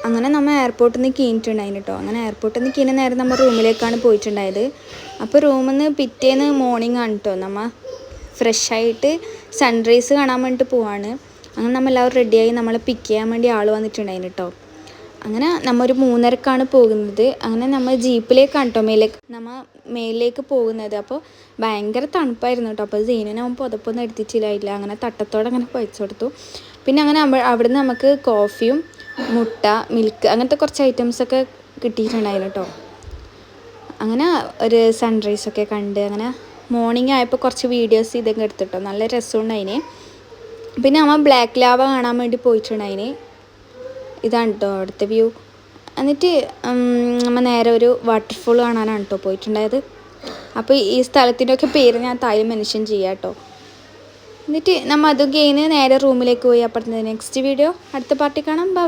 അങ്ങനെ നമ്മൾ എയർപോർട്ടിൽ നിന്ന് കീഞ്ഞിട്ടുണ്ടായിരുന്നു കേട്ടോ. അങ്ങനെ എയർപോർട്ടിൽ നിന്ന് കീഞ്ഞ നേരം നമ്മൾ റൂമിലേക്കാണ് പോയിട്ടുണ്ടായത്. അപ്പോൾ റൂമിൽ നിന്ന് പിറ്റേന്ന് മോർണിംഗ് ആണ് കേട്ടോ. നമ്മൾ ഫ്രഷായിട്ട് സൺറൈസ് കാണാൻ വേണ്ടിയിട്ട് പോവാണ്. അങ്ങനെ നമ്മൾ എല്ലാവരും റെഡിയായി നമ്മളെ പിക്ക് ചെയ്യാൻ വേണ്ടി ആൾ വന്നിട്ടുണ്ടായിരുന്നു കേട്ടോ. അങ്ങനെ നമ്മൾ ഒരു 3:30ക്കാണ് പോകുന്നത്. അങ്ങനെ നമ്മൾ ജീപ്പിലേക്കാണ് കേട്ടോ മേലേക്ക് പോകുന്നത്. അപ്പോൾ ഭയങ്കര തണുപ്പായിരുന്നു കേട്ടോ. അപ്പോൾ സീനിനാകുമ്പോൾ പുതപ്പൊന്നും എടുത്തിട്ടില്ല. അങ്ങനെ തട്ടത്തോടെ അങ്ങനെ കുഴച്ച് കൊടുത്തു. പിന്നെ അങ്ങനെ അവിടുന്ന് നമുക്ക് കോഫിയും മുട്ട മിൽക്ക് അങ്ങനത്തെ കുറച്ച് ഐറ്റംസൊക്കെ കിട്ടിയിട്ടുണ്ടായിരുന്നു കേട്ടോ. അങ്ങനെ ഒരു സൺറൈസൊക്കെ കണ്ട് അങ്ങനെ മോർണിംഗ് ആയപ്പോൾ കുറച്ച് വീഡിയോസ് ഇതൊക്കെ എടുത്തിട്ടോ. നല്ല രസമുണ്ടായിന്. പിന്നെ നമ്മൾ ബ്ലാക്ക് ലാവ കാണാൻ വേണ്ടി പോയിട്ടുണ്ടായിന്. ഇതാണ് കേട്ടോ അവിടുത്തെ വ്യൂ. എന്നിട്ട് നമ്മൾ നേരെ ഒരു വാട്ടർഫോൾ കാണാനാണ് കേട്ടോ പോയിട്ടുണ്ടായത്. അപ്പോൾ ഈ സ്ഥലത്തിൻ്റെയൊക്കെ പേര് ഞാൻ താഴെ മെൻഷൻ ചെയ്യാം കേട്ടോ. എന്നിട്ട് നമ്മൾ അത് കഴിഞ്ഞ് നേരെ റൂമിലേക്ക് പോയി. അപ്പുറത്ത് നെക്സ്റ്റ് വീഡിയോ അടുത്ത പാർട്ടി കാണാം. ബൈ.